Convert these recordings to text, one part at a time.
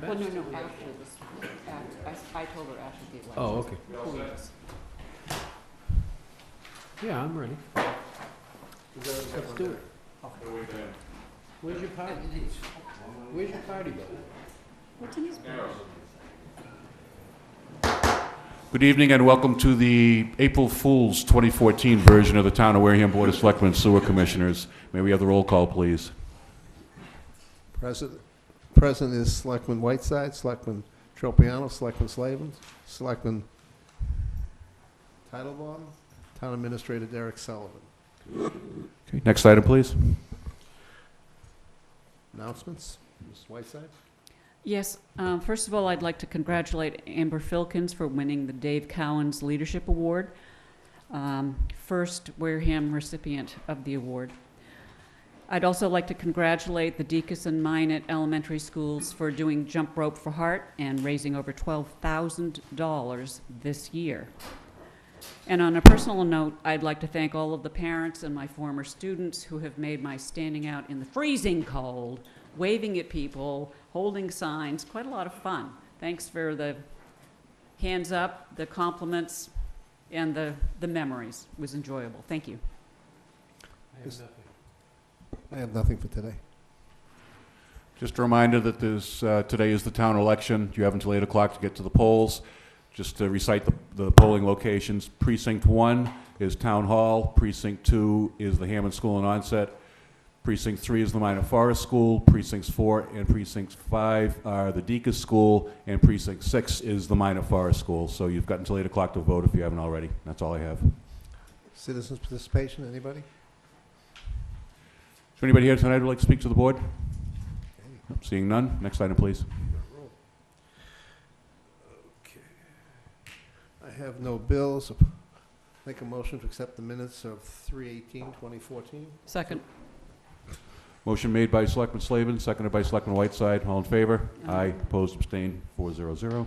event? Well, no, after this, I told her after the election. Oh, okay. Please. Yeah, I'm ready. Let's do it. Where's your party? Where's your party, buddy? What's in his bag? Good evening and welcome to the April Fool's 2014 version of the Town of Wareham Board of Selectmen Sewer Commissioners. May we have the roll call, please? Present is Selectman Whiteside, Selectman Tropiano, Selectman Slavin, Selectman Titlebaum, Town Administrator Derek Sullivan. Okay, next item, please. Announcements, Ms. Whiteside? Yes, first of all, I'd like to congratulate Amber Filkins for winning the Dave Cowens Leadership Award, first Wareham recipient of the award. I'd also like to congratulate the Deaconess and Minot Elementary Schools for doing Jump Rope for Heart and raising over $12,000 this year. And on a personal note, I'd like to thank all of the parents and my former students who have made my standing out in the freezing cold, waving at people, holding signs, quite a lot of fun. Thanks for the hands up, the compliments, and the memories. It was enjoyable. Thank you. I have nothing. I have nothing for today. Just a reminder that today is the town election. You have until 8 o'clock to get to the polls. Just to recite the polling locations, Precinct 1 is Town Hall, Precinct 2 is the Hammond School and Onset, Precinct 3 is the Minor Forest School, Precincts 4 and Precinct 5 are the Deaconess School, and Precinct 6 is the Minor Forest School. So you've got until 8 o'clock to vote if you haven't already. That's all I have. Citizens participation, anybody? Is there anybody here tonight who'd like to speak to the board? Seeing none, next item, please. Okay. I have no bills. Make a motion to accept the minutes of 3/18/2014. Second. Motion made by Selectman Slavin, seconded by Selectman Whiteside. All in favor? Aye. Opposed, abstained, 400.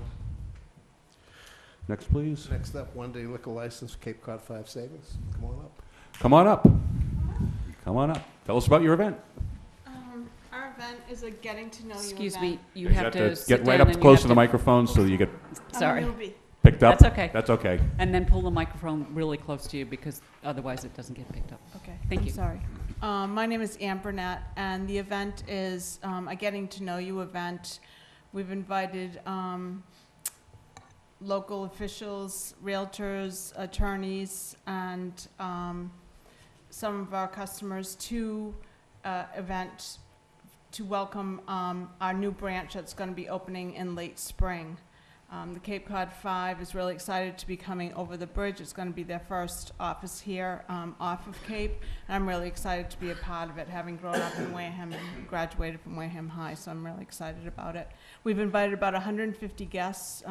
Next, please. Next up, one-day liquor license, Cape Cod 5 Savings. Come on up. Come on up. Come on up. Tell us about your event. Our event is a getting to know you Excuse event. me, you have to sit get right down up and you close have to the microphone so you get Sorry. I'm a newbie. picked up. That's okay. That's okay. And then pull the microphone really close to you because otherwise it doesn't get picked up. Okay, Thank I'm you. sorry. My name is Ann Burnett, and the event is a getting to know you event. We've invited local officials, realtors, attorneys, and some of our customers to event to welcome our new branch that's going to be opening in late spring. The Cape Cod 5 is really excited to be coming over the bridge. It's going to be their first office here off of Cape, and I'm really excited to be a part of it, having grown up in Wareham and graduated from Wareham High, so I'm really excited about it. We've invited about 150 guests.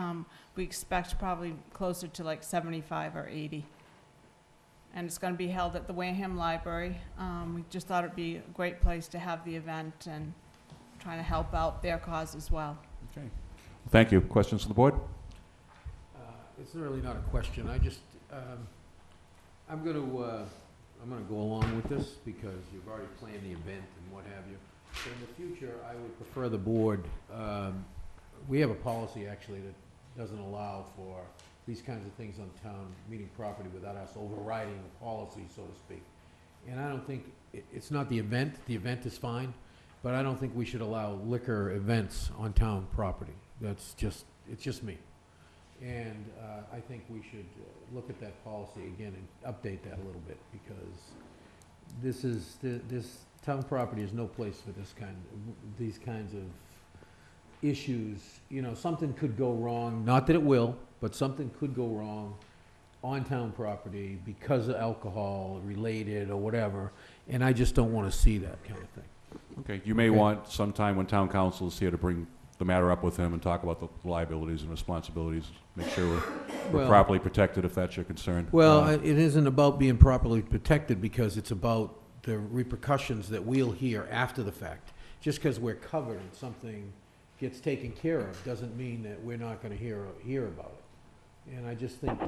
We expect probably closer to like 75 or 80. And it's going to be held at the Wareham Library. We just thought it'd be a great place to have the event and trying to help out their cause as well. Okay. Thank you. Questions from the board? It's really not a question. I just, I'm gonna go along with this because you've already planned the event and what have you. So in the future, I would prefer the board, we have a policy actually that doesn't allow for these kinds of things on town meeting property without us overriding the policy, so to speak. And I don't think, it's not the event is fine, but I don't think we should allow liquor events on town property. It's just me. And I think we should look at that policy again and update that a little bit, because this town property is no place for these kinds of issues. You know, something could go wrong, not that it will, but something could go wrong on town property because of alcohol related or whatever, and I just don't want to see that kind of thing. Okay. You may Okay. want sometime when town council is here to bring the matter up with him and talk about the liabilities and responsibilities. Make sure we're Well- properly protected if that's your concern. Well, it isn't about being properly protected because it's about the repercussions that we'll hear after the fact. Just because we're covered and something gets taken care of doesn't mean that we're not going to hear about it. And I just think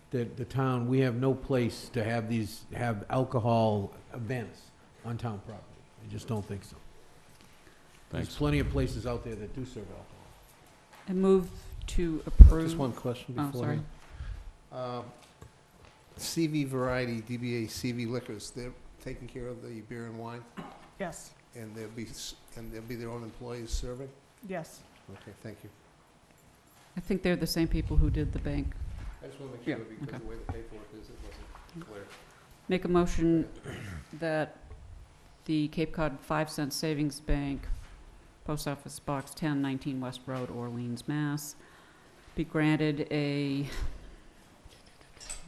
that the town, we have no place to have alcohol events on town property. I just don't think so. There's Thanks. plenty of places out there that do serve alcohol. I move to approve. Just one question Oh, before. CV Variety, DBA CV Liquors, they're taking care of the beer and wine, Yes, and they'll be their own employees serving? yes. Okay, thank you. I think they're the same people who did the bank. I just want to make Yeah, sure, because okay. the way the paperwork is, it wasn't clear. Make a motion that the Cape Cod 5-cent Savings Bank, Post Office Box 10, 19 West Road, Orleans, Mass, be granted a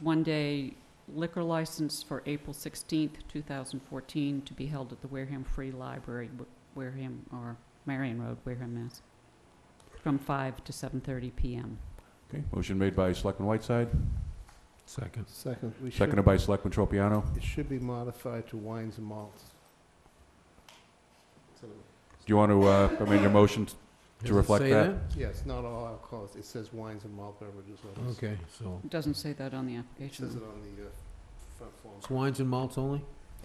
one-day liquor license for April 16th, 2014, to be held at the Wareham Free Library, Wareham, or Marion Road, Wareham, Mass, from 5 to 7:30 p.m. Okay, motion made by Selectman Whiteside, Second. Second, seconded by Selectman Tropiano. it should be modified to wines and malts. So, Do you want to amend your motion Does it reflect say that? yes, not all alcohol, it says wines and malt beverages on this. Okay, so It doesn't say that on the It application. says it on the front form. it's wines and malts only?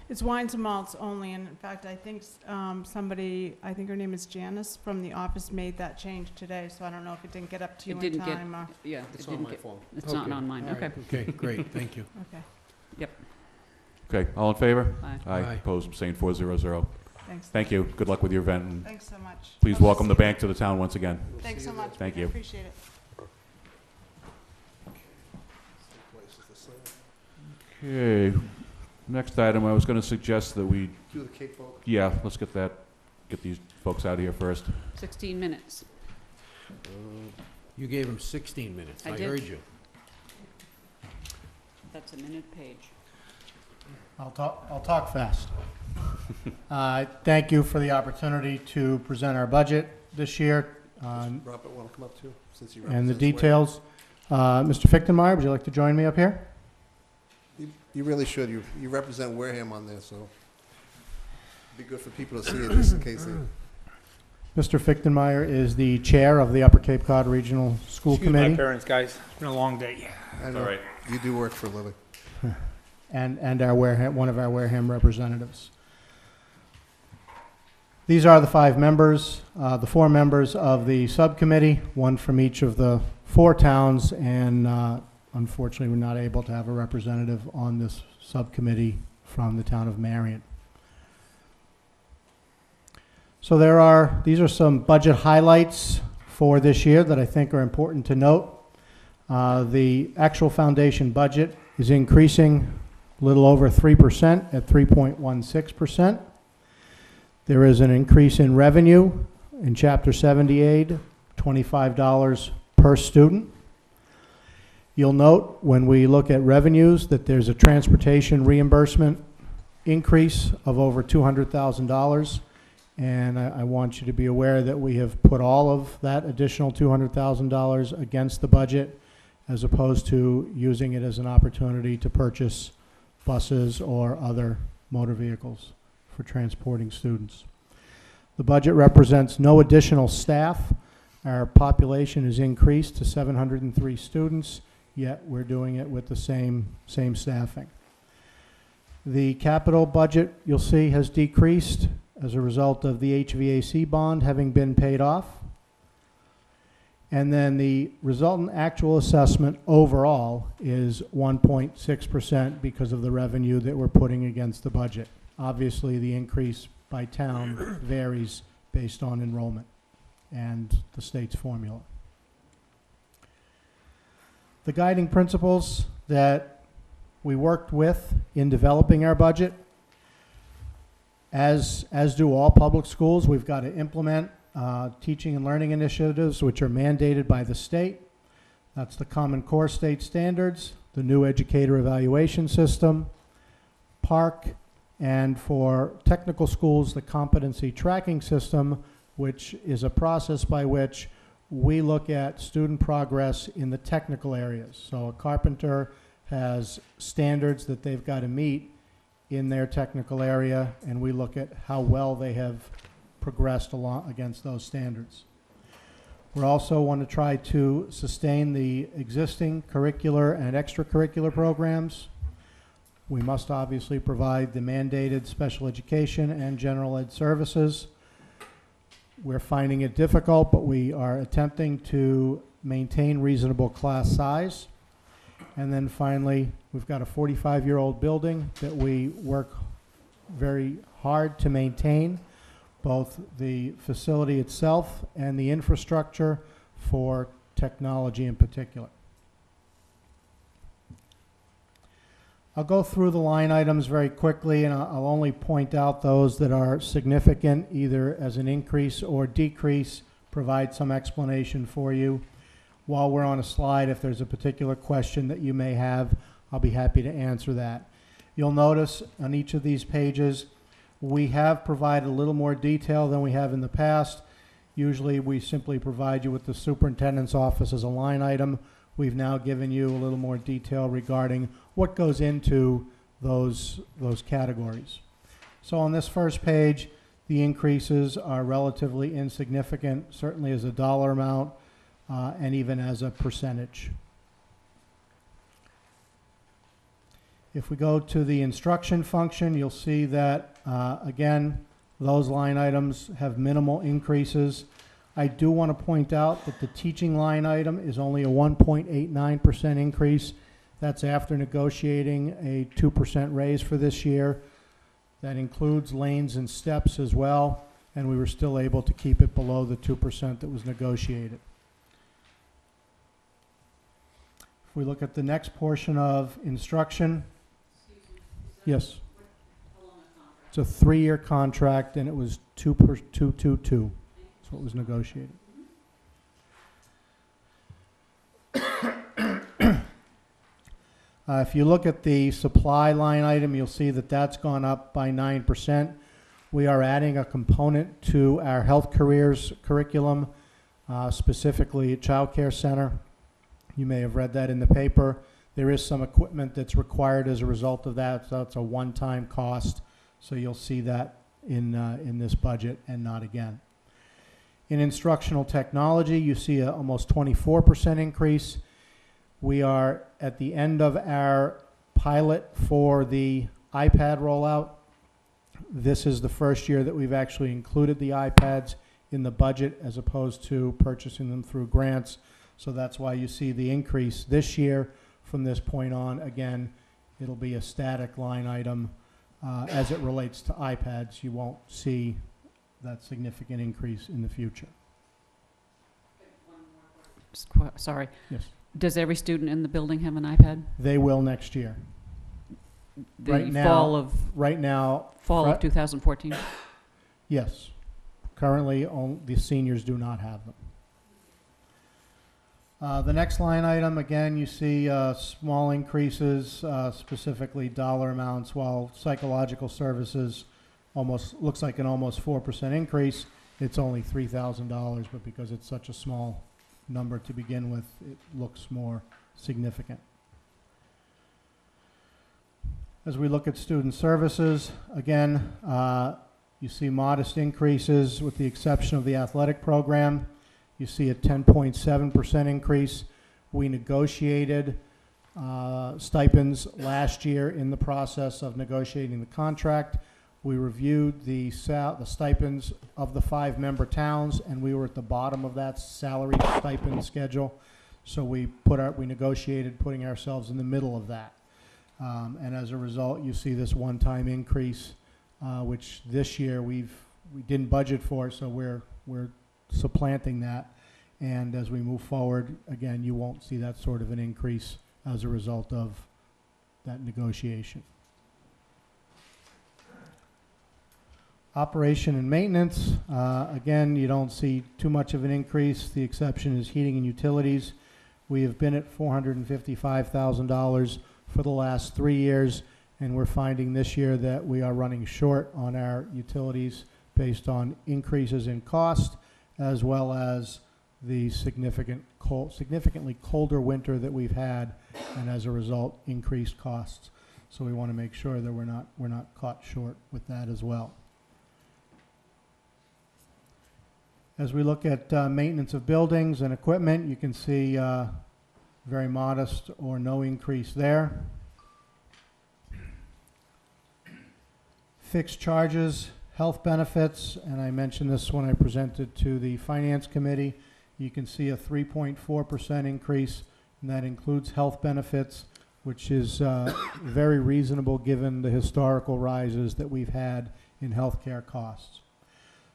It's wines and malts only, and in fact, I think somebody, I think her name is Janice, from the office made that change today, so I don't know if it didn't get up to you It in didn't get- time. Yeah, It's it on didn't my get, form. it's not Okay, on mine, all right, okay. Okay, great, thank you. Okay, Okay, all in favor? Aye. Aye. Opposed, abstained, 400. thanks. Thank you. Good luck with your event, and Thanks so much. please Hope to welcome the see you. bank to the town once again. We'll Thanks see so you there. much. Thank I you. appreciate it. Places to sign. Okay, next item, I was going to suggest that we, Do the Cape Folk. yeah, let's get these folks out of here first. 16 minutes. You gave him 16 minutes, I I did. heard you. That's a minute page. I'll talk fast. Thank you for the opportunity to present our budget this year, Robert, want to come up too, since you and the represent Ware? details. Mr. Fichtenmeyer, would you like to join me up here? You really should, you represent Wareham on there, so it'd be good for people to see it, just in case they. Mr. Fichtenmeyer is the chair of the Upper Cape Cod Regional School Excuse my Committee parents, guys. It's been a long day. I know, you do work for a living. and our Wareham, one of our Wareham representatives. These are the 5 members, the 4 members of the subcommittee, one from each of the 4 towns, and unfortunately, we're not able to have a representative on this subcommittee from the town of Marion. So these are some budget highlights for this year that I think are important to note. The actual foundation budget is increasing a little over 3% at 3.16%. There is an increase in revenue in Chapter 78, $25 per student. You'll note when we look at revenues that there's a transportation reimbursement increase of over $200,000. And I want you to be aware that we have put all of that additional $200,000 against the budget, as opposed to using it as an opportunity to purchase buses or other motor vehicles for transporting students. The budget represents no additional staff. Our population is increased to 703 students, yet we're doing it with the same staffing. The capital budget, you'll see, has decreased as a result of the HVAC bond having been paid off. And then the resultant actual assessment overall is 1.6% because of the revenue that we're putting against the budget. Obviously, the increase by town varies based on enrollment and the state's formula. The guiding principles that we worked with in developing our budget, as do all public schools, we've got to implement teaching and learning initiatives which are mandated by the state. That's the Common Core state standards, the new educator evaluation system, PARC, and for technical schools, the competency tracking system, which is a process by which we look at student progress in the technical areas. So a carpenter has standards that they've got to meet in their technical area, and we look at how well they have progressed along against those standards. We also want to try to sustain the existing curricular and extracurricular programs. We must obviously provide the mandated special education and general ed services. We're finding it difficult, but we are attempting to maintain reasonable class size. And then finally, we've got a 45-year-old building that we work very hard to maintain, both the facility itself and the infrastructure for technology in particular. I'll go through the line items very quickly, and I'll only point out those that are significant, either as an increase or decrease, provide some explanation for you. While we're on a slide, if there's a particular question that you may have, I'll be happy to answer that. You'll notice on each of these pages, we have provided a little more detail than we have in the past. Usually we simply provide you with the superintendent's office as a line item. We've now given you a little more detail regarding what goes into those categories. So on this first page, the increases are relatively insignificant, certainly as a dollar amount, and even as a percentage. If we go to the instruction function, you'll see that, again, those line items have minimal increases. I do want to point out that the teaching line item is only a 1.89% increase. That's after negotiating a 2% raise for this year. That includes lanes and steps as well, and we were still able to keep it below the 2% that was negotiated. If we look at the next portion of instruction. Yes. It's a 3-year contract, and it was 222. That's what was negotiated. If you look at the supply line item, you'll see that that's gone up by 9%. We are adding a component to our health careers curriculum, specifically a child care center. You may have read that in the paper. There is some equipment that's required as a result of that, so that's a one-time cost. So you'll see that in this budget and not again. In instructional technology, you see a almost 24% increase. We are at the end of our pilot for the iPad rollout. This is the first year that we've actually included the iPads in the budget as opposed to purchasing them through grants. So that's why you see the increase this year. From this point on, again, it'll be a static line item. As it relates to iPads, you won't see that significant increase in the future. Sorry. Yes. Does every student in the building have an iPad? They will next year. The Right now- fall of Right now, fall of 2014. yes. Currently, the seniors do not have them. The next line item, again, you see small increases, specifically dollar amounts, while psychological services looks like an almost 4% increase. It's only $3,000, but because it's such a small number to begin with, it looks more significant. As we look at student services, again, you see modest increases with the exception of the athletic program. You see a 10.7% increase. We negotiated stipends last year in the process of negotiating the contract. We reviewed the stipends of the 5-member towns, and we were at the bottom of that salary stipend schedule. So we negotiated putting ourselves in the middle of that. And as a result, you see this one-time increase, which this year we didn't budget for, so we're supplanting that. And as we move forward, again, you won't see that sort of an increase as a result of that negotiation. Operation and maintenance, again, you don't see too much of an increase. The exception is heating and utilities. We have been at $455,000 for the last 3 years, and we're finding this year that we are running short on our utilities based on increases in cost, as well as the significantly colder winter that we've had, and as a result, increased costs. So we want to make sure that we're not caught short with that as well. As we look at maintenance of buildings and equipment, you can see very modest or no increase there. Fixed charges Health benefits, and I mentioned this when I presented to the Finance Committee, you can see a 3.4% increase, and that includes health benefits, which is very reasonable given the historical rises that we've had in healthcare costs.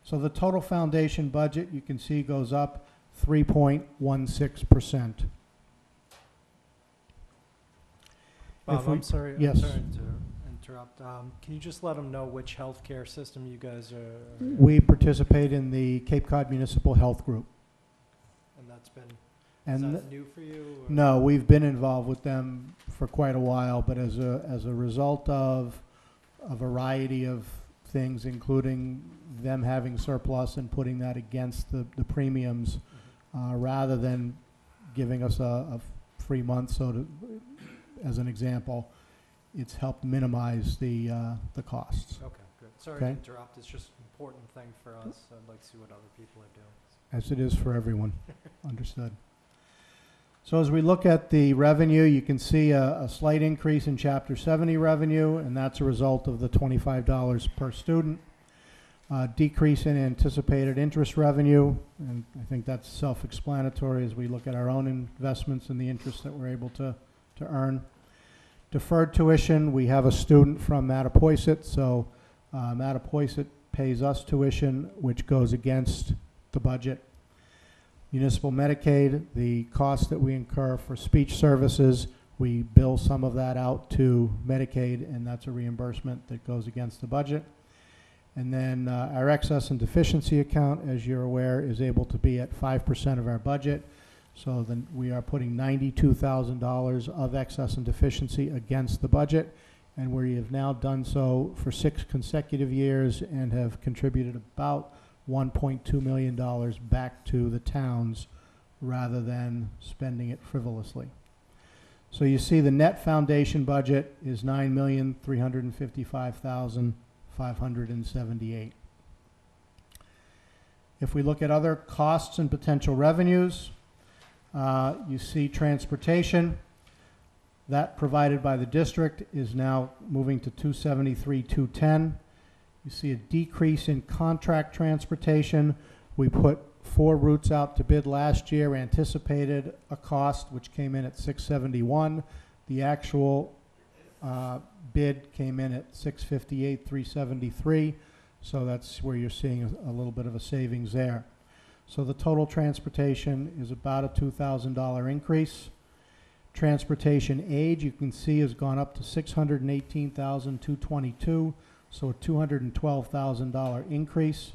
So the total foundation budget, you can see, goes up 3.16%. Bob, I'm sorry. yes. I'm sorry to interrupt. Can you just let them know which healthcare system you guys are? We participate in the Cape Cod Municipal Health Group. And that's been. And Is that new for you? Or? no, we've been involved with them for quite a while, but as a result of a variety of things, including them having surplus and putting that against the premiums, rather than giving us a free month, as an example, it's helped minimize the costs. Okay, good. Sorry Okay. to interrupt. It's just an important thing for us. I'd like to see what other people are doing. As it is for everyone. Understood. So as we look at the revenue, you can see a slight increase in Chapter 70 revenue, and that's a result of the $25 per student. Decrease in anticipated interest revenue, and I think that's self-explanatory as we look at our own investments and the interest that we're able to earn. Deferred tuition, we have a student from Mattapoisett, so Mattapoisett pays us tuition, which goes against the budget. Municipal Medicaid, the cost that we incur for speech services, we bill some of that out to Medicaid, and that's a reimbursement that goes against the budget. And then our excess and deficiency account, as you're aware, is able to be at 5% of our budget. So then we are putting $92,000 of excess and deficiency against the budget, and we have now done so for 6 consecutive years and have contributed about $1.2 million back to the towns rather than spending it frivolously. So you see the net foundation budget is $9,355,578. If we look at other costs and potential revenues, you see transportation. That provided by the district is now moving to $273,210. You see a decrease in contract transportation. We put 4 routes out to bid last year, anticipated a cost which came in at $671. The actual bid came in at $658,373. So that's where you're seeing a little bit of a savings there. So the total transportation is about a $2,000 increase. Transportation aid, you can see, has gone up to $618,222, so a $212,000 increase.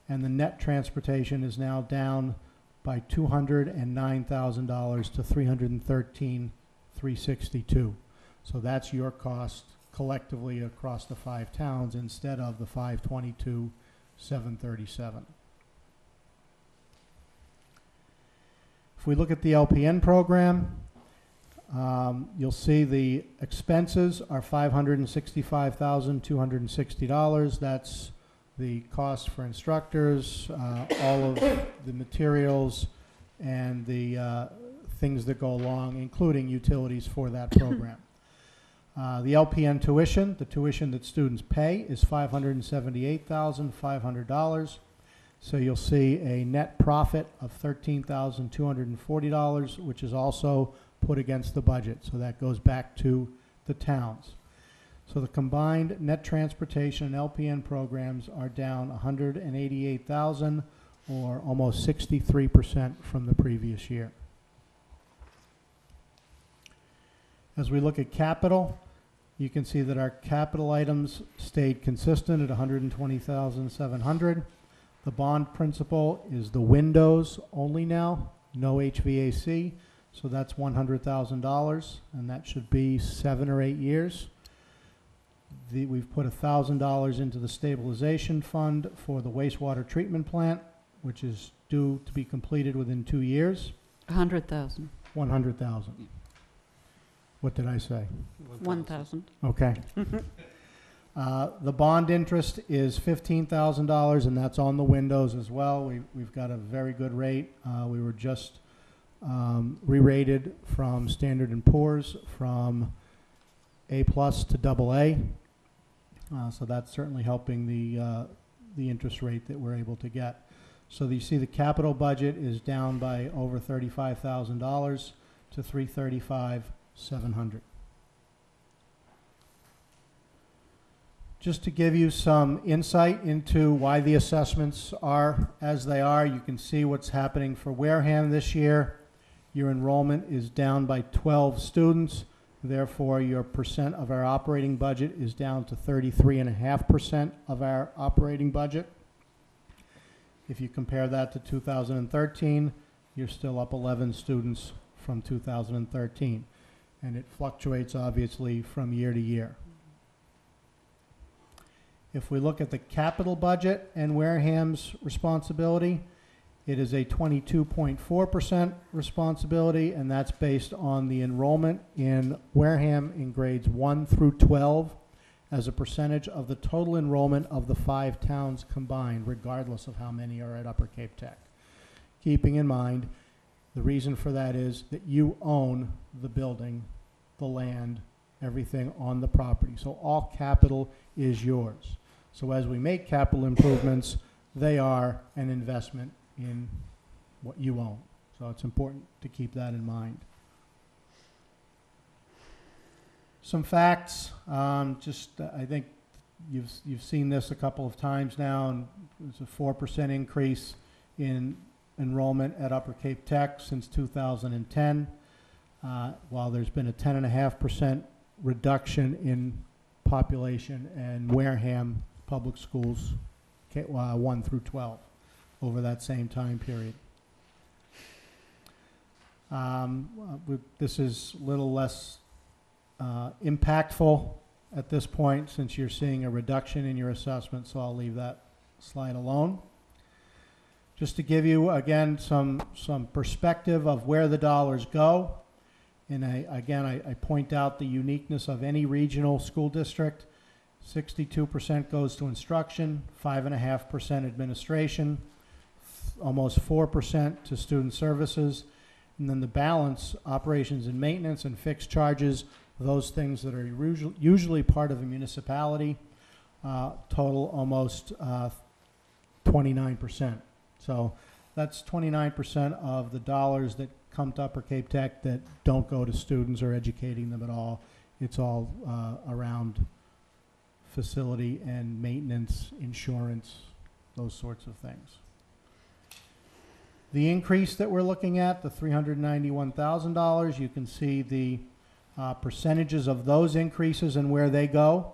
And the net transportation is now down by $209,000 to $313,362. So that's your cost collectively across the 5 towns instead of the $522,737. If we look at the LPN program, you'll see the expenses are $565,260. That's the cost for instructors, all of the materials, and the things that go along, including utilities for that program. The LPN tuition, the tuition that students pay, is $578,500. So you'll see a net profit of $13,240, which is also put against the budget. So that goes back to the towns. So the combined net transportation and LPN programs are down $188,000, or almost 63% from the previous year. As we look at capital, you can see that our capital items stayed consistent at $120,700. The bond principal is the windows only now, no HVAC, so that's $100,000, and that should be 7 or 8 years. We've put $1,000 into the stabilization fund for the wastewater treatment plant, which is due to be completed within 2 years. 100,000. 100,000. What did I say? 1,000. Okay. The bond interest is $15,000, and that's on the windows as well. We've got a very good rate. We were just re-rated from Standard & Poor's from A+ to AA. So that's certainly helping the interest rate that we're able to get. So you see the capital budget is down by over $35,000 to $335,700. Just to give you some insight into why the assessments are as they are, you can see what's happening for Wareham this year. Your enrollment is down by 12 students. Therefore, your percent of our operating budget is down to 33.5% of our operating budget. If you compare that to 2013, you're still up 11 students from 2013. And it fluctuates, obviously, from year to year. If we look at the capital budget and Wareham's responsibility, it is a 22.4% responsibility, and that's based on the enrollment in Wareham in grades 1 through 12 as a percentage of the total enrollment of the 5 towns combined, regardless of how many are at Upper Cape Tech. Keeping in mind, the reason for that is that you own the building, the land, everything on the property. So all capital is yours. So as we make capital improvements, they are an investment in what you own. So it's important to keep that in mind. Some facts, I think you've seen this a couple of times now, and there's a 4% increase in enrollment at Upper Cape Tech since 2010, while there's been a 10.5% reduction in population in Wareham Public Schools 1 through 12 over that same time period. This is a little less impactful at this point since you're seeing a reduction in your assessment, so I'll leave that slide alone. Just to give you, again, some perspective of where the dollars go, and I point out the uniqueness of any regional school district. 62% goes to instruction, 5.5% administration, almost 4% to student services, and then the balance, operations and maintenance and fixed charges, those things that are usually part of a municipality, total almost 29%. So that's 29% of the dollars that come to Upper Cape Tech that don't go to students or educating them at all. It's all around facility and maintenance, insurance, those sorts of things. The increase that we're looking at, the $391,000, you can see the percentages of those increases and where they go.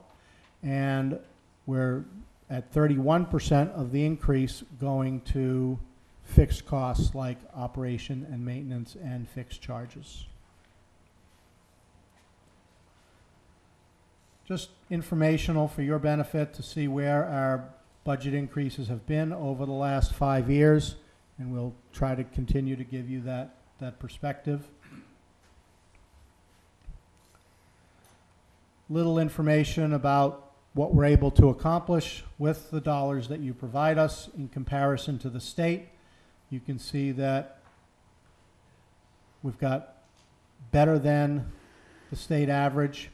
And we're at 31% of the increase going to fixed costs like operation and maintenance and fixed charges. Just informational for your benefit to see where our budget increases have been over the last 5 years, and we'll try to continue to give you that perspective. Little information about what we're able to accomplish with the dollars that you provide us in comparison to the state. You can see that we've got better than the state average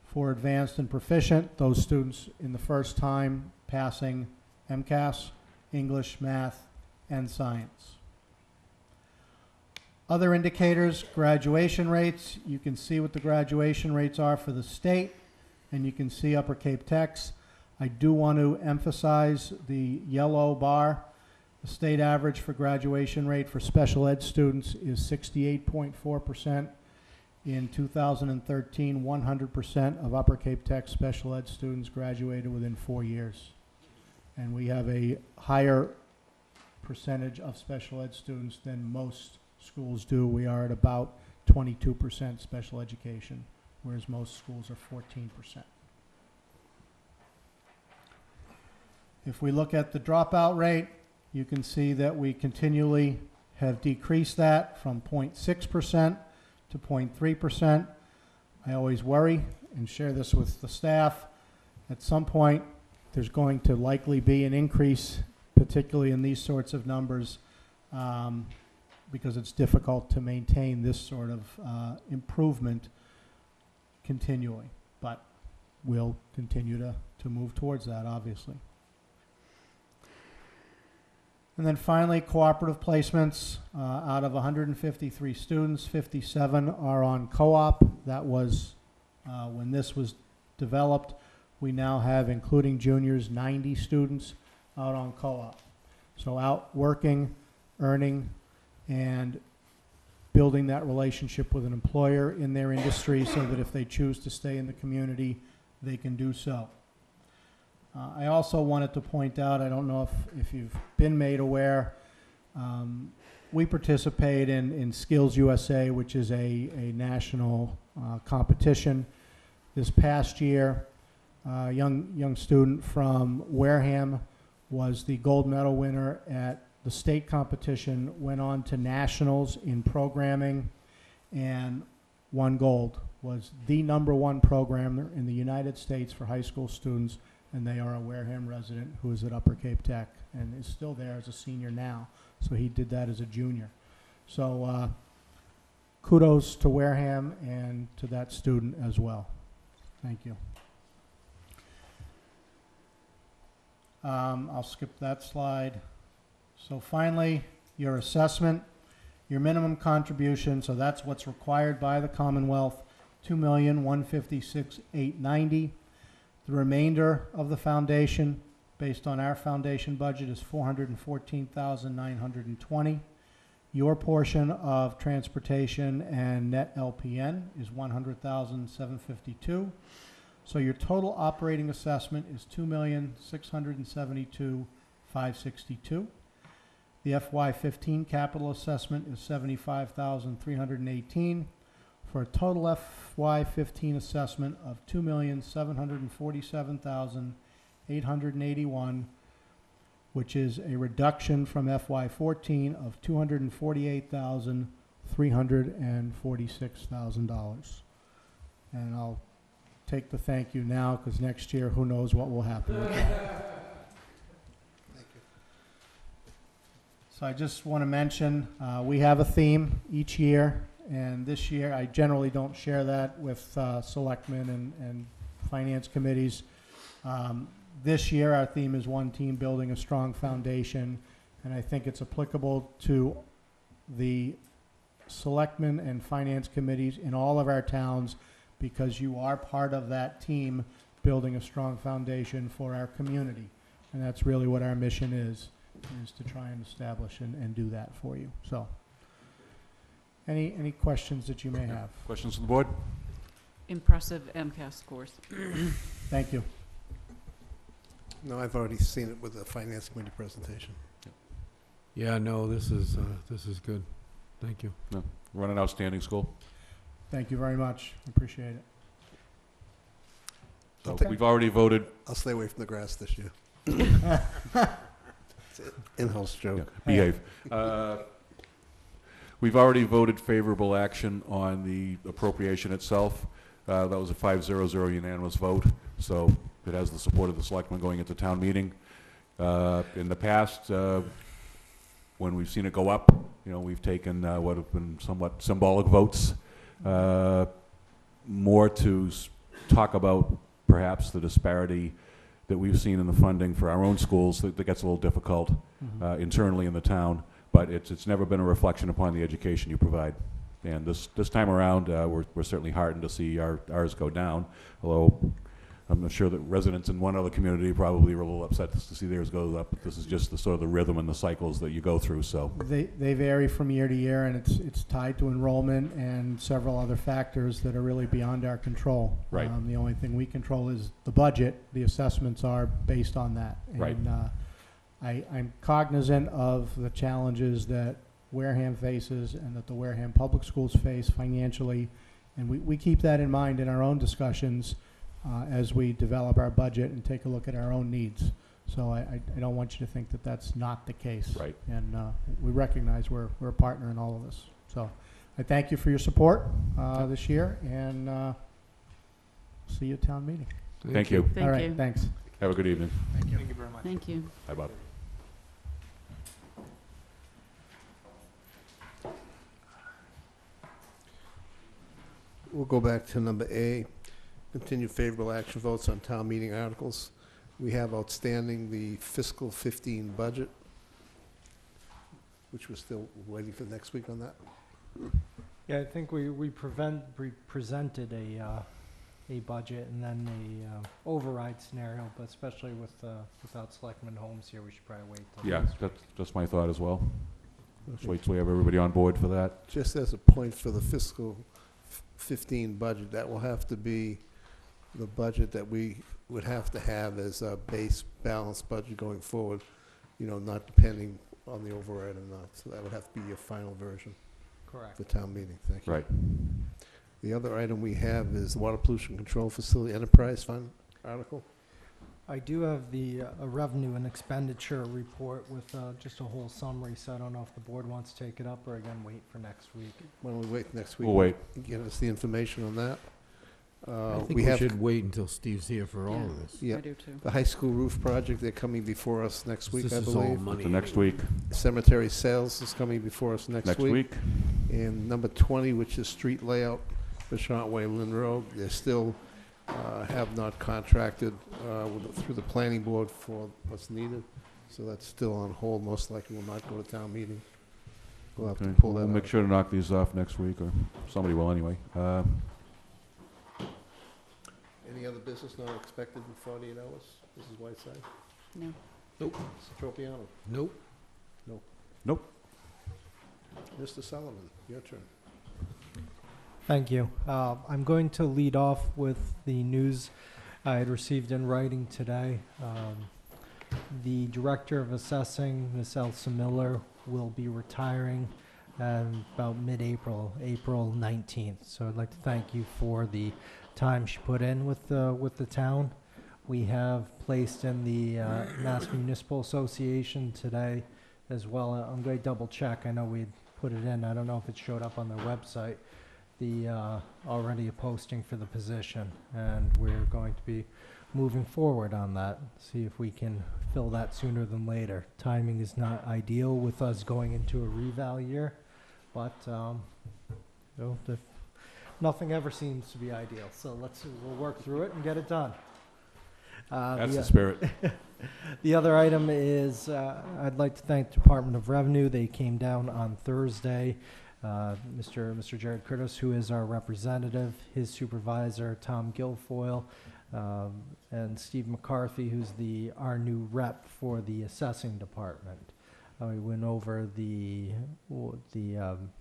for advanced and proficient, those students in the first time passing MCAS, English, math, and science. Other indicators, graduation rates. You can see what the graduation rates are for the state, and you can see Upper Cape Tech's. I do want to emphasize the yellow bar. The state average for graduation rate for special ed students is 68.4%. In 2013, 100% of Upper Cape Tech special ed students graduated within 4 years. And we have a higher percentage of special ed students than most schools do. We are at about 22% special education, whereas most schools are 14%. If we look at the dropout rate, you can see that we continually have decreased that from 0.6% to 0.3%. I always worry and share this with the staff. At some point, there's going to likely be an increase, particularly in these sorts of numbers, because it's difficult to maintain this sort of improvement continually. But we'll continue to move towards that, obviously. And then finally, cooperative placements. Out of 153 students, 57 are on co-op. That was, when this was developed, we now have, including juniors, 90 students out on co-op. So out working, earning, and building that relationship with an employer in their industry so that if they choose to stay in the community, they can do so. I also wanted to point out, I don't know if you've been made aware, we participate in Skills USA, which is a national competition. This past year, a young student from Wareham was the gold medal winner at the state competition, went on to nationals in programming, and won gold. Was the #1 programmer in the United States for high school students, and they are a Wareham resident who is at Upper Cape Tech and is still there as a senior now. So he did that as a junior. So kudos to Wareham and to that student as well. Thank you. I'll skip that slide. So finally, your assessment, your minimum contribution, so that's what's required by the Commonwealth, $2,156,890. The remainder of the foundation, based on our foundation budget, is $414,920. Your portion of transportation and net LPN is $100,752. So your total operating assessment is $2,672,562. The FY15 capital assessment is $75,318 for a total FY15 assessment of $2,747,881, which is a reduction from FY14 of $248,346,000. And I'll take the thank you now, because next year, who knows what will happen with that. So I just want to mention, we have a theme each year, and this year I generally don't share that with selectmen and finance committees. This year our theme is One Team Building a Strong Foundation, and I think it's applicable to the selectmen and finance committees in all of our towns, because you are part of that team building a strong foundation for our community. And that's really what our mission is to try and establish and do that for you. So, any questions that you may have? Questions from the board? Impressive MCAS scores. Thank you. No, I've already seen it with the finance committee presentation. Yeah, no, this is good. Thank you. Run an outstanding school. Thank you very much. Appreciate it. So Okay. we've already voted. I'll stay away from the grass this year. It's an in-house joke. Behave. We've already voted favorable action on the appropriation itself. That was a 5-0-0 unanimous vote, so it has the support of the selectmen going into town meeting. In the past, when we've seen it go up, we've taken what have been somewhat symbolic votes, more to talk about perhaps the disparity that we've seen in the funding for our own schools that gets a little difficult internally in the town, but it's never been a reflection upon the education you provide. And this time around, we're certainly heartened to see ours go down, although I'm not sure that residents in one other community probably were a little upset to see theirs go up, but this is just the sort of the rhythm and the cycles that you go through, so. They vary from year to year, and it's tied to enrollment and several other factors that are really beyond our control. Right. The only thing we control is the budget. The assessments are based on that. Right. And I'm cognizant of the challenges that Wareham faces and that the Wareham Public Schools face financially, and we keep that in mind in our own discussions as we develop our budget and take a look at our own needs. So I don't want you to think that that's not the case. Right. And we recognize we're a partner in all of this. So I thank you for your support this year, and see you at town meeting. Thank you. All Thank right, you. thanks. Have a good evening. Thank you very much. Thank you. Bye, Bob. We'll go back to number A, Continue favorable action votes on town meeting articles. We have outstanding the fiscal 15 budget, which we're still waiting for next week on that. Yeah, I think we presented a budget and then a override scenario, but especially without Selectman Holmes here, we should probably wait till Yeah, next week. that's just my thought as well. Let's Okay. wait till we have everybody on board for that. Just as a point for the fiscal 15 budget, that will have to be the budget that we would have to have as a base balanced budget going forward, you know, not depending on the override or not. So that would have to be your final version Correct. for town meeting. Thank you. Right. The other item we have is the Water Pollution Control Facility Enterprise Fund article. I do have the revenue and expenditure report with just a whole summary, so I don't know if the board wants to take it up or again, wait for next week. Why don't we wait next week? We'll wait. Get us the information on that. I think we should wait until Steve's here for all of this. Yeah. I do too. The high school roof project, they're coming before us next week, This I is all believe. money. The next week, Cemetery sales is coming before us next next week. week. And number 20, which is street layout for Shotway Lynn Road, they still have not contracted through the planning board for what's needed. So that's still on hold, most likely will not go to town meeting. We'll have to Okay, pull that we'll make out. sure to knock these off next week, or somebody will anyway. Any other business not expected in 48 hours? Mrs. Whiteside? No. Mr. Tropiano? Nope. Nope. Mr. Sullivan, your turn. Thank you. I'm going to lead off with the news I had received in writing today. The Director of Assessing, Ms. Elsa Miller, will be retiring about mid-April, April 19th. So I'd like to thank you for the time she put in with the town. We have placed in the Mass Municipal Association today as well. I'm going to double check. I know we put it in. I don't know if it showed up on their website. Already a posting for the position, and we're going to be moving forward on that. See if we can fill that sooner than later. Timing is not ideal with us going into a reval year, but nothing ever seems to be ideal. So we'll work through it and get it done. That's the spirit. The other item is I'd like to thank the Department of Revenue. They came down on Thursday. Mr. Jared Curtis, who is our representative, his supervisor, Tom Guilfoyle, and Steve McCarthy, who's our new rep for the assessing department. We went over the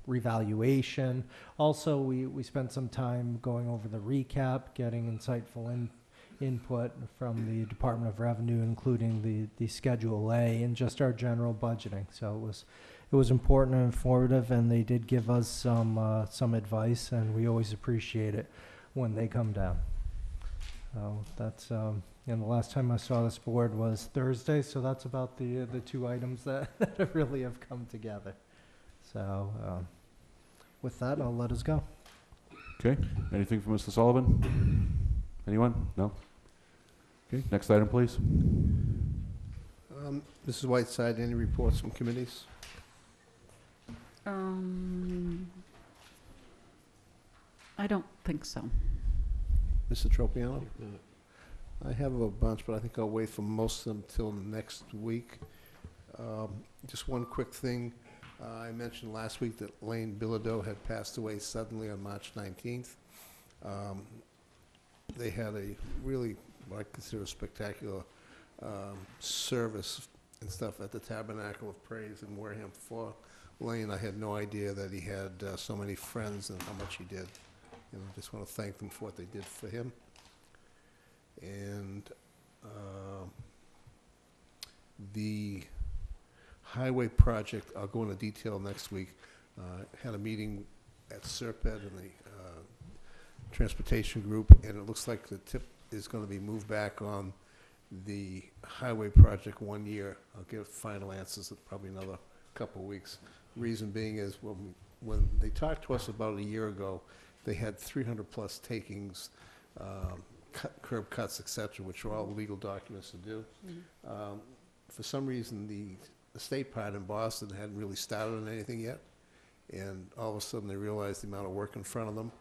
revaluation. Also, we spent some time going over the recap, getting insightful input from the Department of Revenue, including the Schedule A and just our general budgeting. So it was important and informative, and they did give us some advice, and we always appreciate it when they come down. So that's and the last time I saw this board was Thursday, so that's about the two items that really have come together. So with that, I'll let us go. Okay, anything from Mr. Sullivan? Anyone? No? Okay, next item, please. Mrs. Whiteside, any reports from committees? I don't think so. Mr. Tropiano? Uh, I have a bunch, but I think I'll wait for most of them till next week. Just one quick thing. I mentioned last week that Lane Bilodeau had passed away suddenly on March 19th. They had a really, what I consider spectacular service and stuff at the Tabernacle of Praise in Wareham for Lane. I had no idea that he had so many friends and how much he did. And I just want to thank them for what they did for him. And the highway project, I'll go into detail next week. Had a meeting at Serped and the transportation group, and it looks like the tip is going to be moved back on the highway project 1 year. I'll give final answers in probably another couple of weeks. Reason being is when they talked to us about a year ago, they had 300 plus takings, curb cuts, et cetera, which are all legal documents to do. For some reason, the state part in Boston hadn't really started on anything yet, and all of a sudden they realized the amount of work in front of them,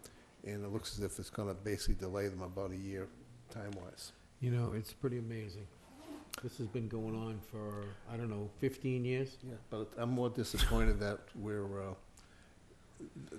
and it looks as if it's gonna basically delay them about a year, time-wise. You know, it's pretty amazing. This has been going on for, I don't know, 15 years? Yeah, but I'm more disappointed that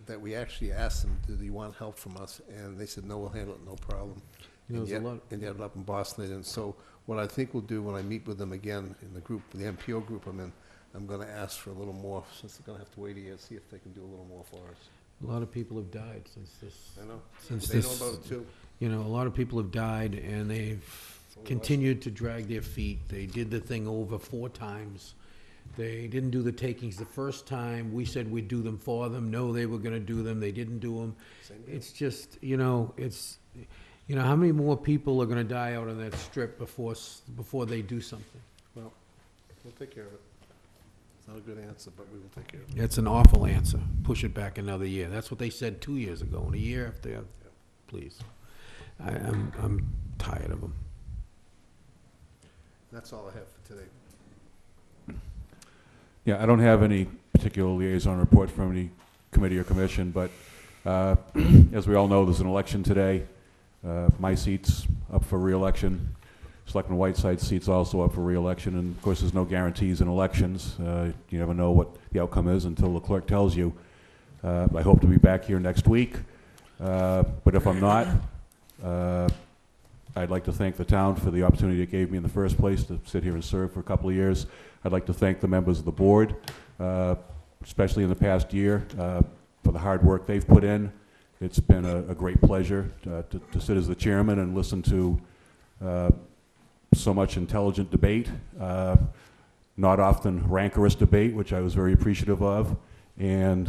that we actually asked them, do they want help from us? And they said, no, we'll handle it, no problem. You know, And there's a yet, lot, and they ended up in Boston. And so what I think we'll do when I meet with them again in the group, the MPO group I'm in, I'm gonna ask for a little more, since they're gonna have to wait a year, see if they can do a little more for us. a lot of people have died since this, I know. since They know this, about it too. you know, a lot of people have died, and they've continued to drag their feet. They did the thing over 4 times. They didn't do the takings the first time. We said we'd do them for them. No, they were gonna do them. They didn't do them. Same deal. It's just, you know, how many more people are gonna die out on that strip before they do something? We'll take care of it. It's not a good answer, but we will take care of it. It's an awful answer. Push it back another year. That's what they said 2 years ago, and a year after, please. I'm tired of them. That's all I have for today. Yeah, I don't have any particular liaison report from any committee or commission, but as we all know, there's an election today. My seat's up for re-election. Selectman Whiteside's seat's also up for re-election, and of course, there's no guarantees in elections. You never know what the outcome is until the clerk tells you. I hope to be back here next week, but if I'm not, I'd like to thank the town for the opportunity it gave me in the first place to sit here and serve for a couple of years. I'd like to thank the members of the board, especially in the past year, for the hard work they've put in. It's been a great pleasure to sit as the chairman and listen to so much intelligent debate, not often rancorous debate, which I was very appreciative of, and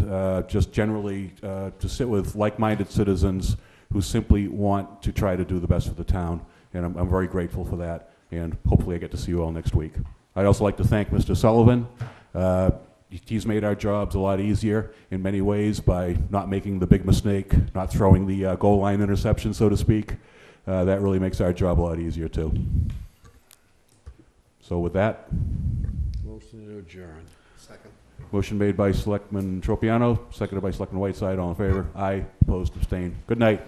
just generally to sit with like-minded citizens who simply want to try to do the best for the town, and I'm very grateful for that, and hopefully I get to see you all next week. I'd also like to thank Mr. Sullivan. He's made our jobs a lot easier in many ways by not making the big mistake, not throwing the goal line interception, so to speak. That really makes our job a lot easier too. So with that, Motion to adjourn. Second. motion made by Selectman Tropiano, seconded by Selectman Whiteside. All in favor? Aye. Opposed? Abstained. Good night.